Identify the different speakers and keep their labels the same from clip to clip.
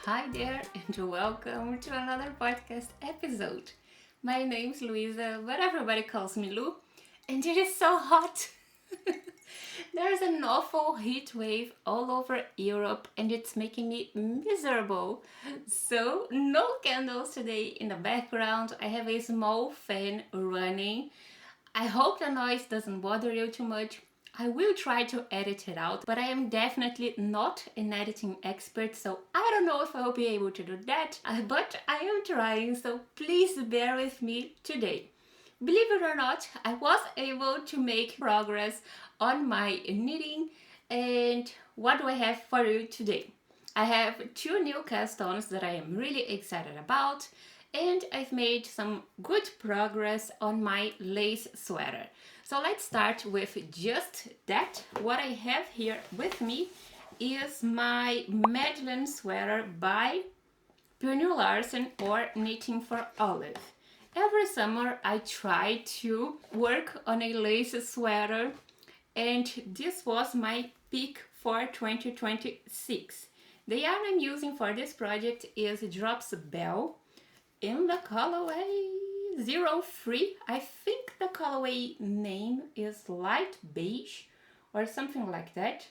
Speaker 1: Hi there, and welcome to another podcast episode. My name's Luisa, but everybody calls me Lu, and it is so hot. There's an awful heat wave all over Europe, and it's making me miserable. So, no candles today in the background. I have a small fan running. I hope the noise doesn't bother you too much. I will try to edit it out, but I am definitely not an editing expert, so I don't know if I will be able to do that, but I am trying, so please bear with me today. Believe it or not, I was able to make progress on my knitting, and what do I have for you today? I have two new cast-ons that I am really excited about, and I've made some good progress on my lace sweater. So let's start with just that. What I have here with me is my Madeleine Sweater by Pernille Larsen, or Knitting for Olive. Every summer I try to work on a lace sweater, and this was my pick for 2026. The yarn I'm using for this project is Drops Belle in the colorway 03. I think the colorway name is light beige or something like that.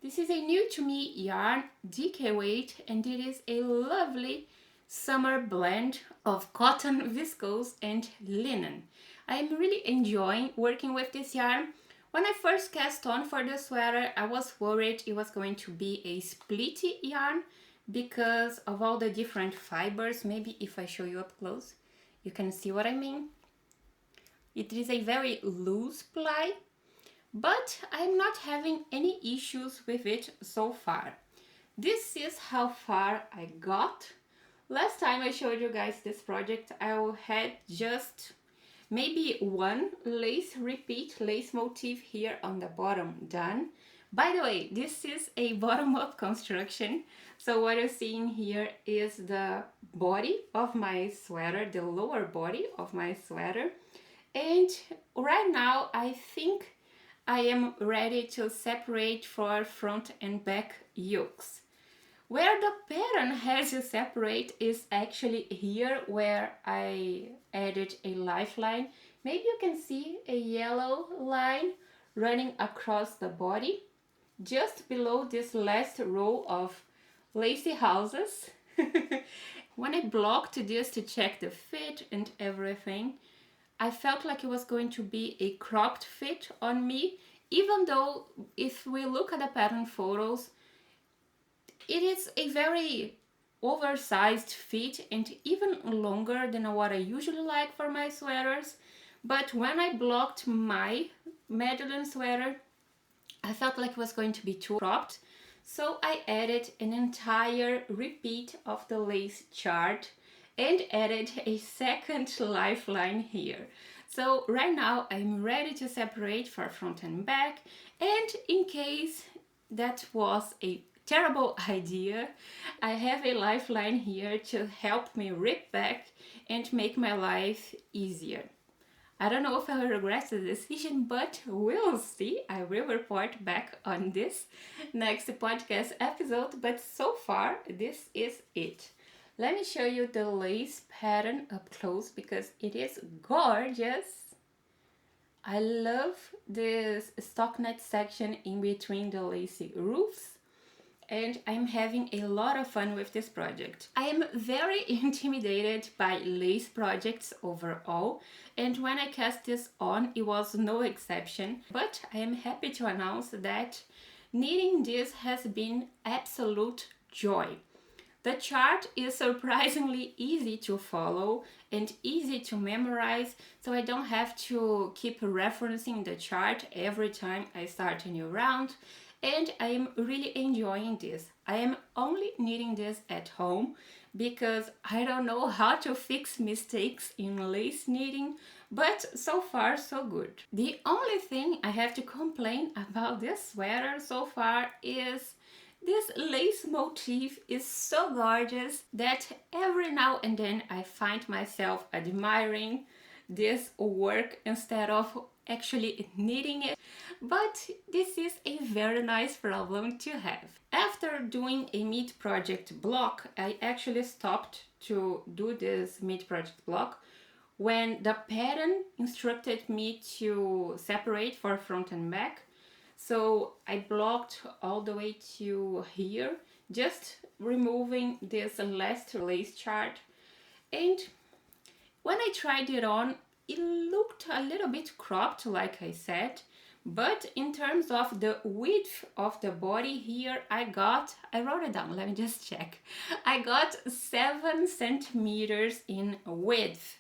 Speaker 1: This is a new to me yarn, DK weight, and it is a lovely summer blend of cotton, viscose and linen. I am really enjoying working with this yarn. When I first cast on for the sweater, I was worried it was going to be a splitty yarn because of all the different fibers. Maybe if I show you up close, you can see what I mean. It is a very loose ply, but I'm not having any issues with it so far. This is how far I got. Last time I showed you guys this project, I had just maybe one lace repeat, lace motif here on the bottom done. By the way, this is a bottom-up construction. So what you're seeing here is the body of my sweater, the lower body of my sweater. And right now I think I am ready to separate for front and back yokes. Where the pattern has to separate is actually here where I added a lifeline. Maybe you can see a yellow line running across the body, just below this last row of lacy houses. When I blocked this to check the fit and everything, I felt like it was going to be a cropped fit on me, even though if we look at the pattern photos, it is a very oversized fit and even longer than what I usually like for my sweaters. But when I blocked my Madeleine sweater, I felt like it was going to be too cropped. So I added an entire repeat of the lace chart and added a second lifeline here. So right now I'm ready to separate for front and back, and in case that was a terrible idea, I have a lifeline here to help me rip back and make my life easier. I don't know if I will regret the decision, but we'll see. I will report back on this next podcast episode, but so far this is it. Let me show you the lace pattern up close because it is gorgeous. I love this stockinette section in between the lacy roofs, and I'm having a lot of fun with this project. I am very intimidated by lace projects overall, and when I cast this on, it was no exception. But I am happy to announce that knitting this has been absolute joy. The chart is surprisingly easy to follow and easy to memorize, so I don't have to keep referencing the chart every time I start a new round. And I am really enjoying this. I am only knitting this at home because I don't know how to fix mistakes in lace knitting, but so far so good. The only thing I have to complain about this sweater so far is this lace motif is so gorgeous that every now and then I find myself admiring this work instead of actually knitting it, but this is a very nice problem to have. After doing a mid project block, I actually stopped to do this mid project block when the pattern instructed me to separate for front and back. So I blocked all the way to here, just removing this last lace chart. And when I tried it on, it looked a little bit cropped, like I said, but in terms of the width of the body here, I wrote it down, let me just check. I got 7 centimeters in width,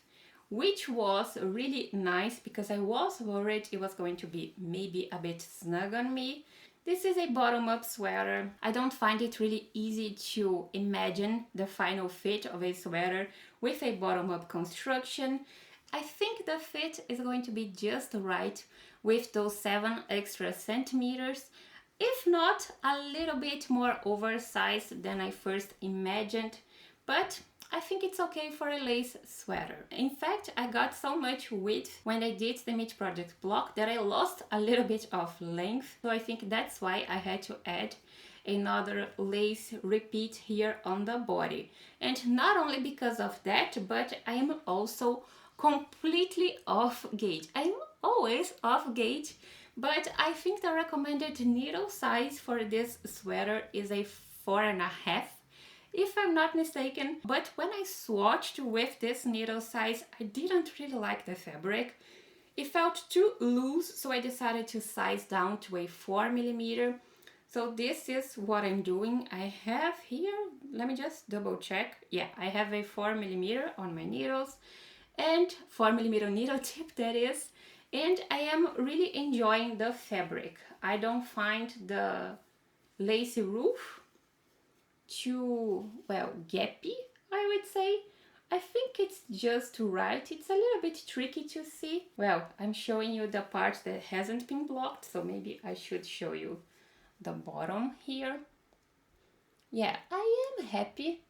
Speaker 1: which was really nice because I was worried it was going to be maybe a bit snug on me. This is a bottom-up sweater. I don't find it really easy to imagine the final fit of a sweater with a bottom-up construction. I think the fit is going to be just right with those 7 extra centimeters, if not a little bit more oversized than I first imagined, but I think it's okay for a lace sweater. In fact, I got so much width when I did the mid project block that I lost a little bit of length. So I think that's why I had to add another lace repeat here on the body. And not only because of that, but I am also completely off gauge. I'm always off gauge, but I think the recommended needle size for this sweater is a 4.5. If I'm not mistaken, but when I swatched with this needle size, I didn't really like the fabric. It felt too loose, so I decided to size down to a 4mm. So this is what I'm doing. I have here, let me just double check. Yeah, I have a 4mm on my needles and 4mm needle tip, that is. And I am really enjoying the fabric. I don't find the lacy roof too, well, gappy, I would say. I think it's just right. It's a little bit tricky to see. Well, I'm showing you the part that hasn't been blocked, so maybe I should show you the bottom here. Yeah, I am happy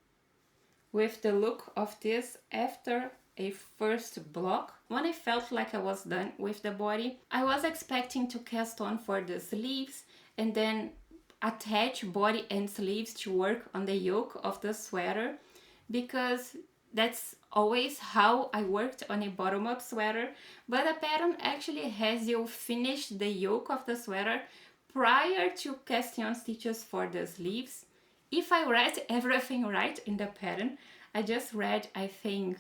Speaker 1: with the look of this after a first block. When I felt like I was done with the body, I was expecting to cast on for the sleeves and then attach body and sleeves to work on the yoke of the sweater, because that's always how I worked on a bottom-up sweater, but the pattern actually has you finish the yoke of the sweater prior to casting on stitches for the sleeves. If I read everything right in the pattern, I just read, I think,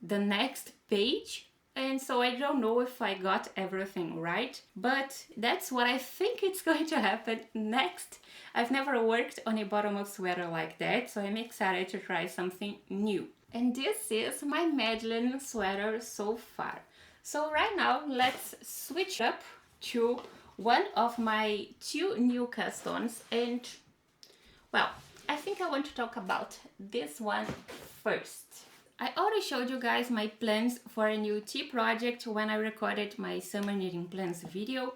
Speaker 1: the next page, and so I don't know if I got everything right, but that's what I think it's going to happen next. I've never worked on a bottom-up sweater like that, so I'm excited to try something new. And this is my Madeleine sweater so far. So right now, let's switch up to one of my 2 new cast-ons, and well, I think I want to talk about this one first. I already showed you guys my plans for a new tea project when I recorded my summer knitting plans video,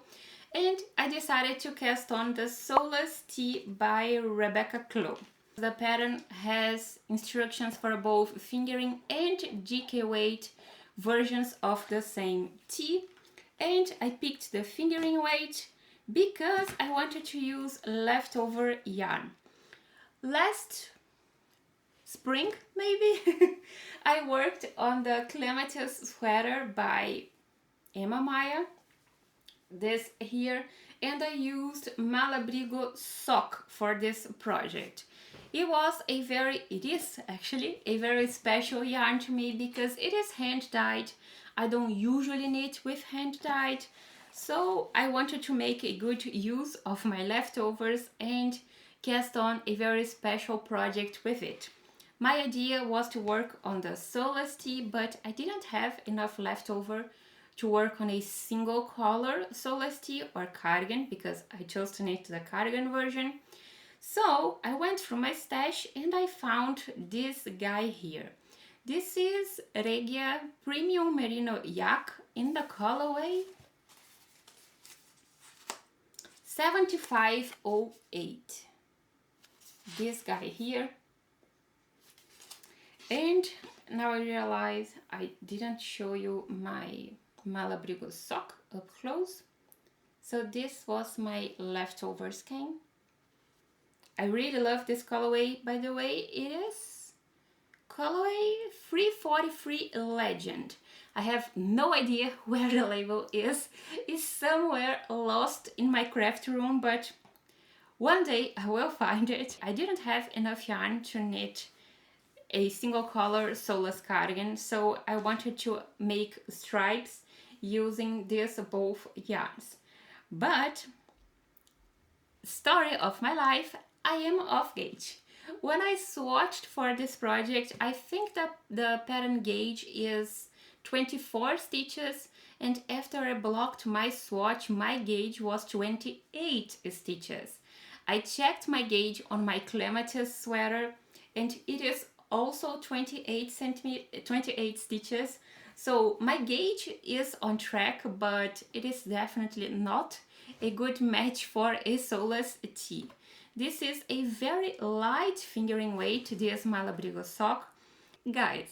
Speaker 1: and I decided to cast on the Sollas Tee by Rebecca Clow. The pattern has instructions for both fingering and GK weight versions of the same tee, and I picked the fingering weight because I wanted to use leftover yarn. Last spring, maybe, I worked on the Clematis sweater by Emma Maya, this here, and I used Malabrigo sock for this project. It is actually a very special yarn to me because it is hand dyed. I don't usually knit with hand dyed, so I wanted to make a good use of my leftovers and cast on a very special project with it. My idea was to work on the Sollas Tee, but I didn't have enough leftover to work on a single color Sollas Tee or cardigan because I chose to knit the cardigan version. So I went through my stash and I found this guy here. This is Regia Premium Merino Yak in the colorway 7508. This guy here. And now I realize I didn't show you my Malabrigo sock up close. So this was my leftover skein. I really love this colorway, by the way. It is colorway 343 Legend. I have no idea where the label is. It's somewhere lost in my craft room, but one day I will find it. I didn't have enough yarn to knit a single color Sollas cardigan, so I wanted to make stripes using these both yarns. But story of my life, I am off gauge. When I swatched for this project, I think that the pattern gauge is 24 stitches, and after I blocked my swatch, my gauge was 28 stitches. I checked my gauge on my clematis sweater, and it is also 28 stitches. So my gauge is on track, but it is definitely not a good match for a Sollas tee. This is a very light fingering weight, this Malabrigo sock. Guys,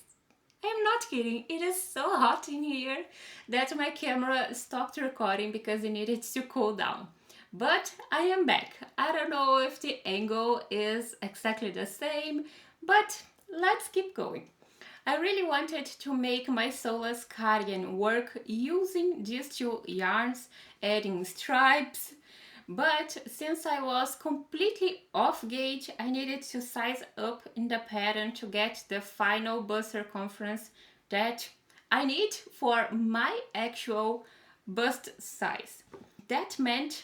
Speaker 1: I'm not kidding, it is so hot in here that my camera stopped recording because it needed to cool down. But I am back. I don't know if the angle is exactly the same, but let's keep going. I really wanted to make my Sollas cardigan work using these two yarns, adding stripes, but since I was completely off gauge, I needed to size up in the pattern to get the final bust circumference that I need for my actual bust size. That meant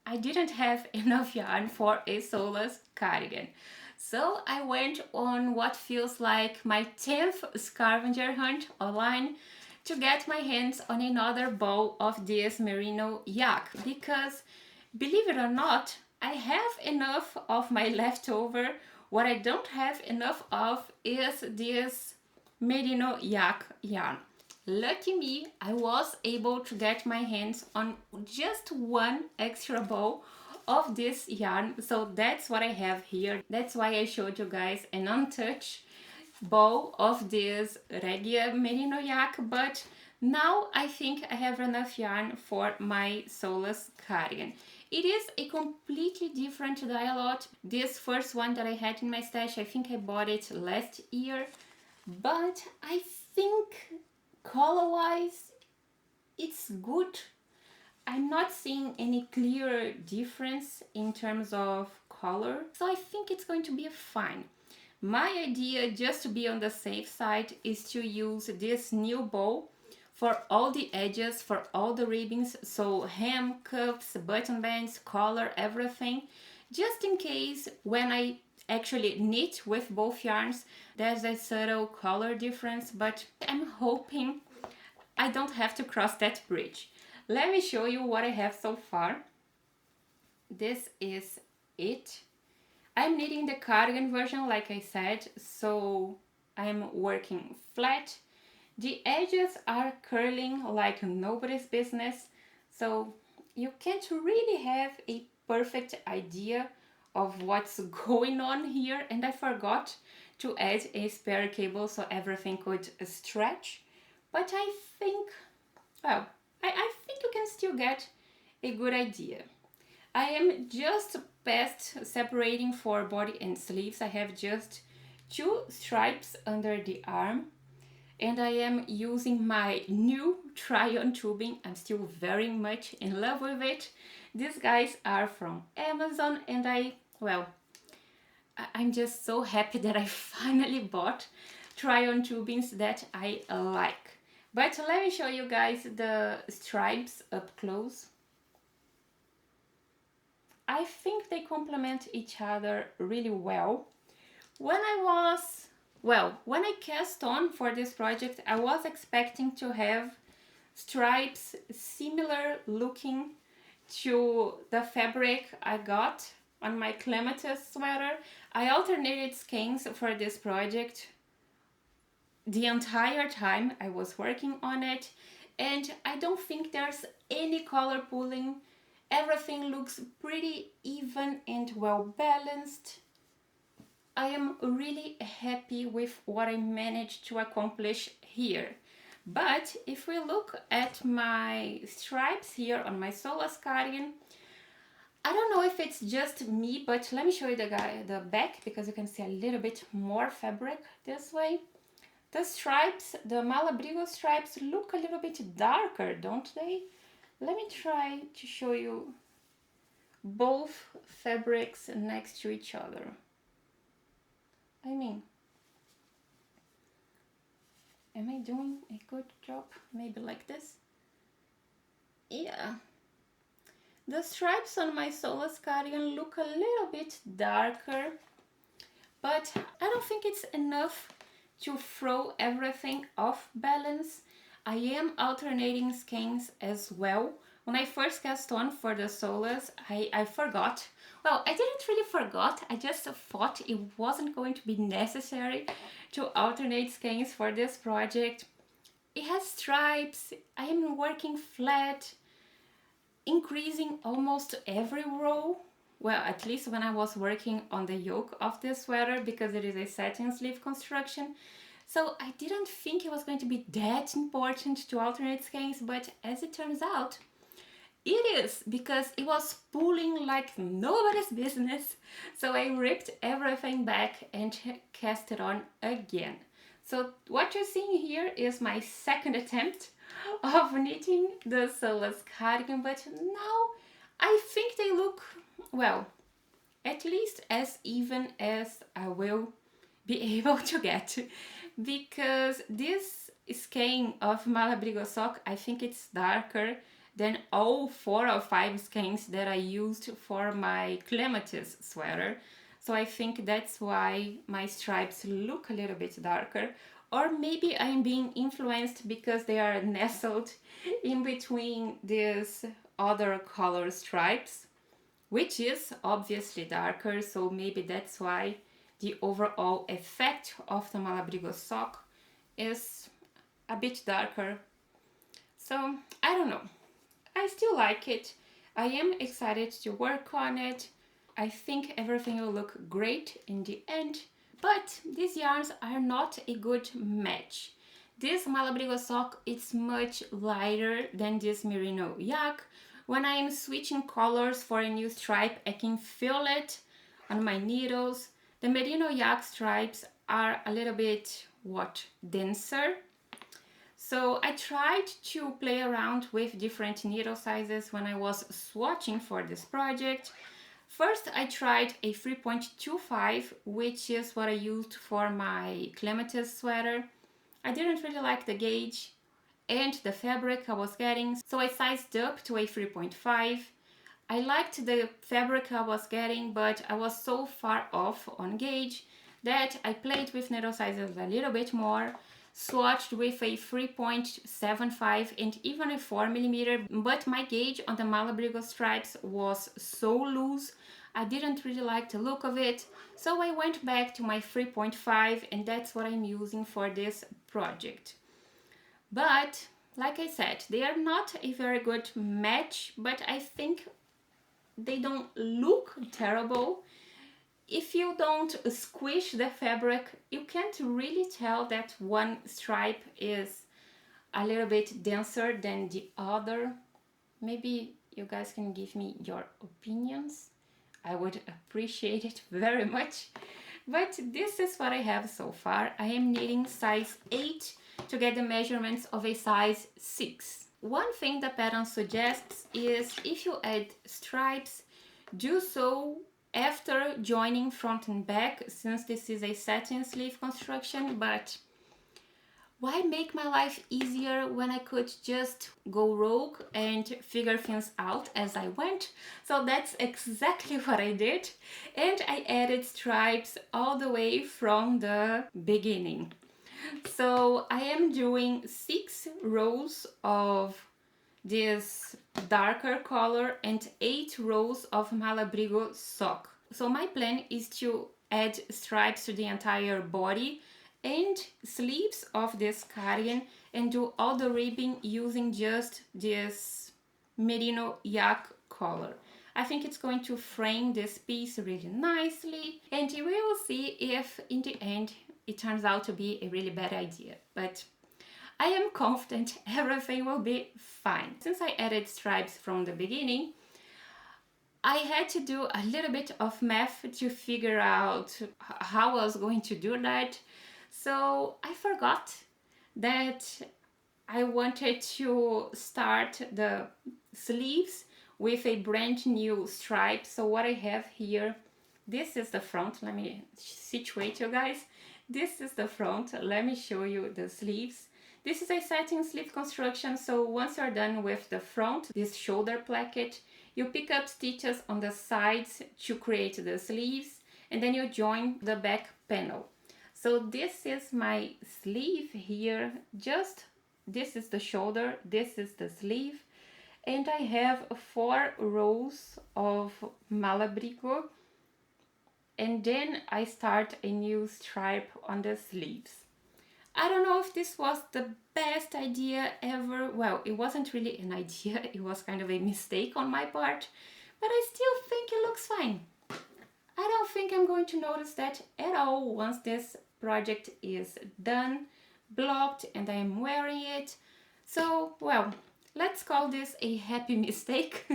Speaker 1: I didn't have enough yarn for a Sollas cardigan. So I went on what feels like my 10th scavenger hunt online to get my hands on another bowl of this Merino yak, because believe it or not, I have enough of my leftover. What I don't have enough of is this Merino yak yarn. Lucky me, I was able to get my hands on just one extra bowl of this yarn, so that's what I have here. That's why I showed you guys an untouched bowl of this Regia Merino yak, but now I think I have enough yarn for my Sollas cardigan. It is a completely different dye lot. This first one that I had in my stash, I think I bought it last year, but I think color-wise it's good. I'm not seeing any clear difference in terms of color, so I think it's going to be fine. My idea, just to be on the safe side, is to use this new bowl for all the edges, for all the ribbings, so hem, cuffs, button bands, collar, everything, just in case when I actually knit with both yarns there's a subtle color difference, but I'm hoping I don't have to cross that bridge. Let me show you what I have so far. This is it. I'm knitting the cardigan version, like I said, so I'm working flat. The edges are curling like nobody's business, so you can't really have a perfect idea of what's going on here, and I forgot to add a spare cable so everything could stretch, but I think, well, I think you can still get a good idea. I am just past separating for body and sleeves. I have just 2 stripes under the arm, and I am using my new try-on tubing. I'm still very much in love with it. These guys are from Amazon, and I'm just so happy that I finally bought try-on tubings that I like. But let me show you guys the stripes up close. I think they complement each other really well. When I cast on for this project, I was expecting to have stripes similar looking to the fabric I got on my clematis sweater. I alternated skeins for this project the entire time I was working on it, and I don't think there's any color pulling. Everything looks pretty even and well balanced. I am really happy with what I managed to accomplish here. But if we look at my stripes here on my Sollas cardigan, I don't know if it's just me, but let me show you the back, because you can see a little bit more fabric this way. The stripes, the Malabrigo stripes, look a little bit darker, don't they? Let me try to show you both fabrics next to each other. I mean, am I doing a good job? Maybe like this? Yeah. The stripes on my Sollas cardigan look a little bit darker, but I don't think it's enough to throw everything off balance. I am alternating skeins as well. When I first cast on for the Sollas, I forgot. Well, I didn't really forgot, I just thought it wasn't going to be necessary to alternate skeins for this project. It has stripes, I am working flat, increasing almost every row. Well, at least when I was working on the yoke of this sweater, because it is a satin sleeve construction. So I didn't think it was going to be that important to alternate skeins, but as it turns out, it is, because it was pulling like nobody's business. So I ripped everything back and cast it on again. So what you're seeing here is my second attempt of knitting the Sollas cardigan, but now I think they look, well, at least as even as I will be able to get, because this skein of Malabrigo sock, I think it's darker than all 4 or 5 skeins that I used for my clematis sweater. So I think that's why my stripes look a little bit darker. Or maybe I'm being influenced because they are nestled in between these other color stripes, which is obviously darker, so maybe that's why the overall effect of the Malabrigo sock is a bit darker. So I don't know. I still like it. I am excited to work on it. I think everything will look great in the end. But these yarns are not a good match. This Malabrigo sock is much lighter than this Merino yak. When I am switching colors for a new stripe, I can feel it on my needles. The Merino yak stripes are a little bit, denser. So I tried to play around with different needle sizes when I was swatching for this project. First, I tried a 3.25, which is what I used for my clematis sweater. I didn't really like the gauge and the fabric I was getting, so I sized up to a 3.5. I liked the fabric I was getting, but I was so far off on gauge that I played with needle sizes a little bit more, swatched with a 3.75 and even a 4mm, but my gauge on the Malabrigo stripes was so loose, I didn't really like the look of it, so I went back to my 3.5 and that's what I'm using for this project. But, like I said, they are not a very good match, but I think they don't look terrible. If you don't squish the fabric, you can't really tell that one stripe is a little bit denser than the other. Maybe you guys can give me your opinions. I would appreciate it very much. But this is what I have so far. I am knitting size 8 to get the measurements of a size 6. One thing the pattern suggests is if you add stripes, do so after joining front and back, since this is a satin sleeve construction, but why make my life easier when I could just go rogue and figure things out as I went? So that's exactly what I did, and I added stripes all the way from the beginning. So I am doing 6 rows of this darker color and 8 rows of Malabrigo sock. So my plan is to add stripes to the entire body and sleeves of this cardigan and do all the ribbing using just this Merino yak color. I think it's going to frame this piece really nicely, and we will see if in the end it turns out to be a really bad idea. But I am confident everything will be fine. Since I added stripes from the beginning, I had to do a little bit of math to figure out how I was going to do that. So I forgot that I wanted to start the sleeves with a brand new stripe. So what I have here, this is the front. Let me situate you guys. This is the front. Let me show you the sleeves. This is a satin sleeve construction. So once you're done with the front, this shoulder placket, you pick up stitches on the sides to create the sleeves, and then you join the back panel. So this is my sleeve here. This is the shoulder, this is the sleeve, and I have 4 rows of Malabrigo, and then I start a new stripe on the sleeves. I don't know if this was the best idea ever. Well, it wasn't really an idea, it was kind of a mistake on my part, but I still think it looks fine. I don't think I'm going to notice that at all once this project is done, blocked, and I am wearing it. So, well, let's call this a happy mistake.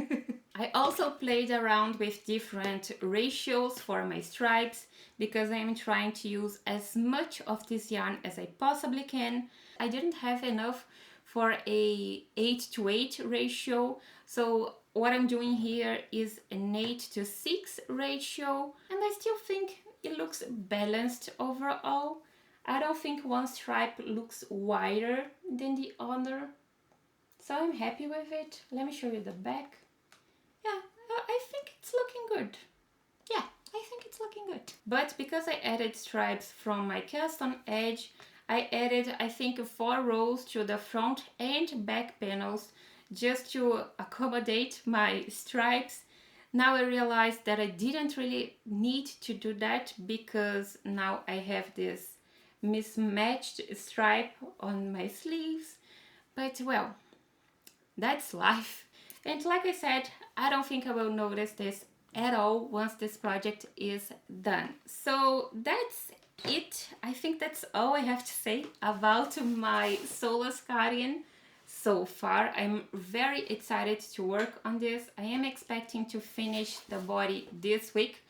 Speaker 1: I also played around with different ratios for my stripes because I'm trying to use as much of this yarn as I possibly can. I didn't have enough for a 8:8 ratio, so what I'm doing here is an 8:6 ratio, and I still think it looks balanced overall. I don't think one stripe looks wider than the other, so I'm happy with it. Let me show you the back. Yeah, I think it's looking good. Yeah, I think it's looking good. But because I added stripes from my cast on edge, I added, I think, 4 rows to the front and back panels just to accommodate my stripes. Now I realized that I didn't really need to do that because now I have this mismatched stripe on my sleeves. But well, that's life. And like I said, I don't think I will notice this at all once this project is done. So that's it. I think that's all I have to say about my Sollas cardigan so far. I'm very excited to work on this. I am expecting to finish the body this week.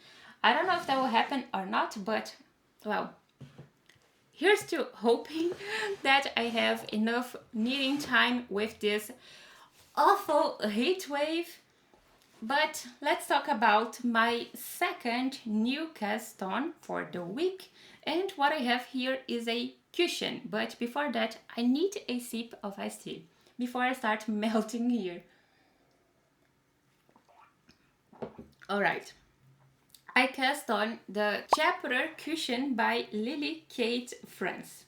Speaker 1: I don't know if that will happen or not, but well, here's to hoping that I have enough knitting time with this awful heat wave. But let's talk about my second new cast on for the week, and what I have here is a cushion. But before that, I need a sip of iced tea before I start melting here. Alright, I cast on the Chapter cushion by Lily Kate France.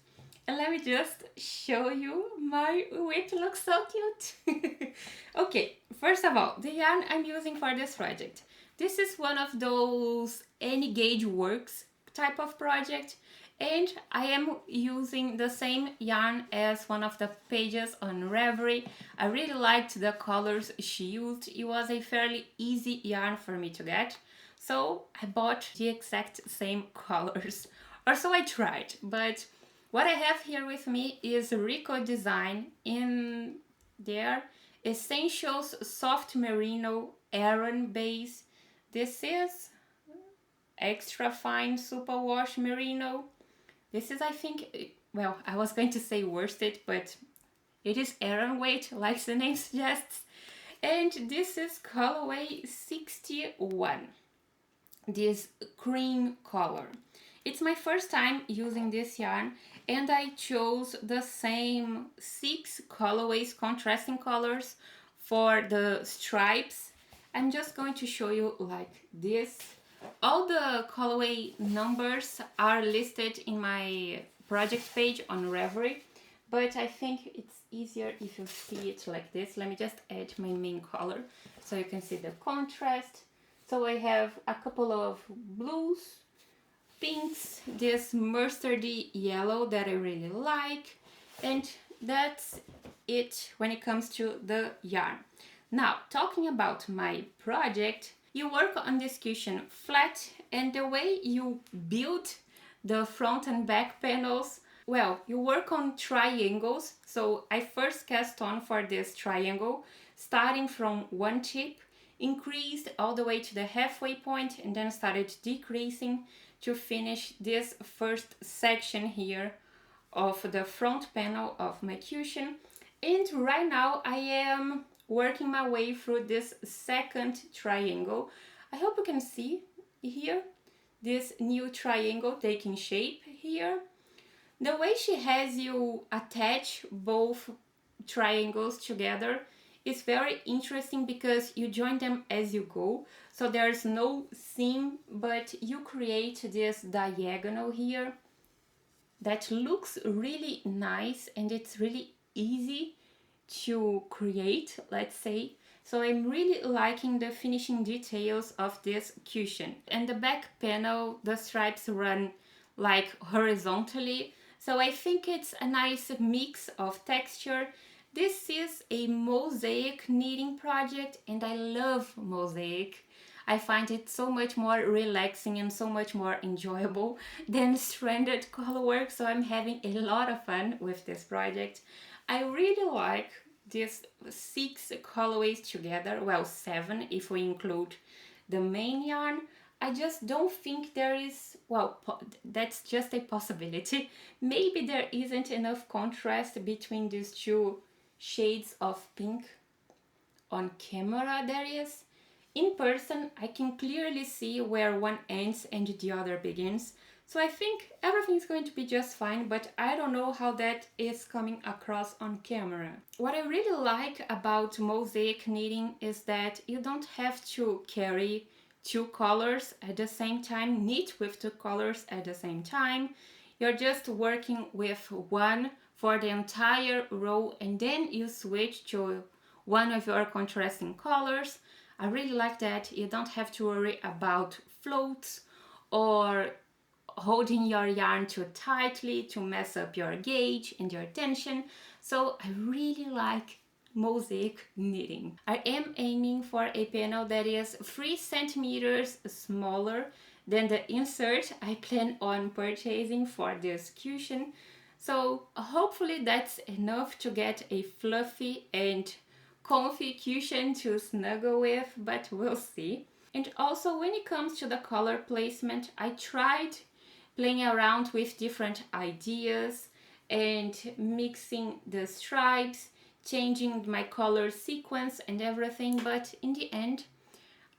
Speaker 1: And let me just show you my whip. Looks so cute. Okay, first of all, the yarn I'm using for this project. This is one of those any gauge works type of project, and I am using the same yarn as one of the pages on Ravelry. I really liked the colors she used. It was a fairly easy yarn for me to get, so I bought the exact same colors, or so I tried. But what I have here with me is Rico design in their Essentials Soft Merino Aran base. This is extra fine superwash merino. This is, I think, well, I was going to say worsted, but it is Aran weight, like the name suggests. And this is colorway 61, this cream color. It's my first time using this yarn, and I chose the same 6 colorways, contrasting colors for the stripes. I'm just going to show you like this. All the colorway numbers are listed in my project page on Ravelry, but I think it's easier if you see it like this. Let me just add my main color so you can see the contrast. So I have a couple of blues, pinks, this mustardy yellow that I really like, and that's it when it comes to the yarn. Now, talking about my project, you work on this cushion flat, and the way you build the front and back panels Well, you work on triangles. So I first cast on for this triangle, starting from one tip, increased all the way to the halfway point, and then started decreasing to finish this first section here of the front panel of my cushion. And right now I am working my way through this second triangle. I hope you can see here this new triangle taking shape here. The way she has you attach both triangles together is very interesting because you join them as you go. So there's no seam, but you create this diagonal here that looks really nice, and it's really easy to create, let's say. So I'm really liking the finishing details of this cushion. And the back panel, the stripes run like horizontally, so I think it's a nice mix of texture. This is a mosaic knitting project, and I love mosaic. I find it so much more relaxing and so much more enjoyable than stranded colorwork, so I'm having a lot of fun with this project. I really like these 6 colorways together, well 7 if we include the main yarn. I just don't think there is, well, that's just a possibility. Maybe there isn't enough contrast between these 2 shades of pink. On camera there is. In person, I can clearly see where one ends and the other begins. So I think everything's going to be just fine, but I don't know how that is coming across on camera. What I really like about mosaic knitting is that you don't have to carry 2 colors at the same time, knit with 2 colors at the same time. You're just working with one for the entire row, and then you switch to one of your contrasting colors. I really like that. You don't have to worry about floats or holding your yarn too tightly to mess up your gauge and your tension. So I really like mosaic knitting. I am aiming for a panel that is 3 centimeters smaller than the insert I plan on purchasing for this cushion. So hopefully that's enough to get a fluffy and comfy cushion to snuggle with, but we'll see. And also when it comes to the color placement, I tried playing around with different ideas and mixing the stripes, changing my color sequence and everything, but in the end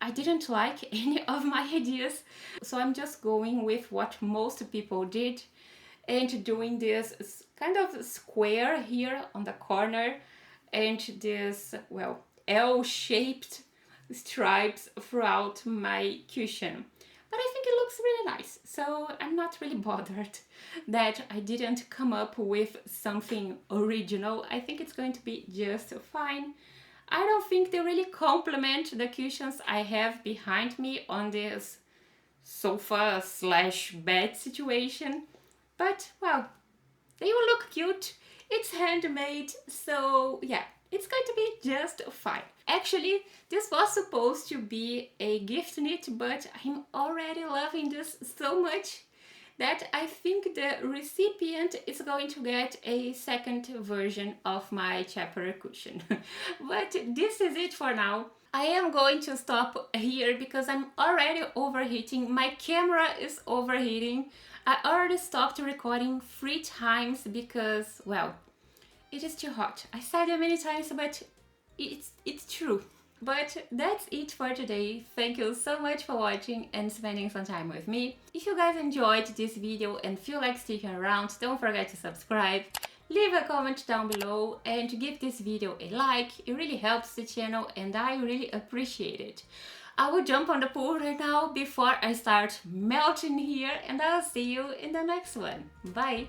Speaker 1: I didn't like any of my ideas. So I'm just going with what most people did and doing this kind of square here on the corner and this, well, L-shaped stripes throughout my cushion. But I think it looks really nice, so I'm not really bothered that I didn't come up with something original. I think it's going to be just fine. I don't think they really complement the cushions I have behind me on this sofa slash bed situation, but well, they will look cute. It's handmade, so yeah, it's going to be just fine. Actually, this was supposed to be a gift knit, but I'm already loving this so much that I think the recipient is going to get a second version of my chapter cushion. But this is it for now. I am going to stop here because I'm already overheating. My camera is overheating. I already stopped recording 3 times because, well, it is too hot. I said it many times, but it's true. But that's it for today. Thank you so much for watching and spending some time with me. If you guys enjoyed this video and feel like sticking around, don't forget to subscribe, leave a comment down below and give this video a like. It really helps the channel and I really appreciate it. I will jump on the pool right now before I start melting here, and I'll see you in the next one. Bye!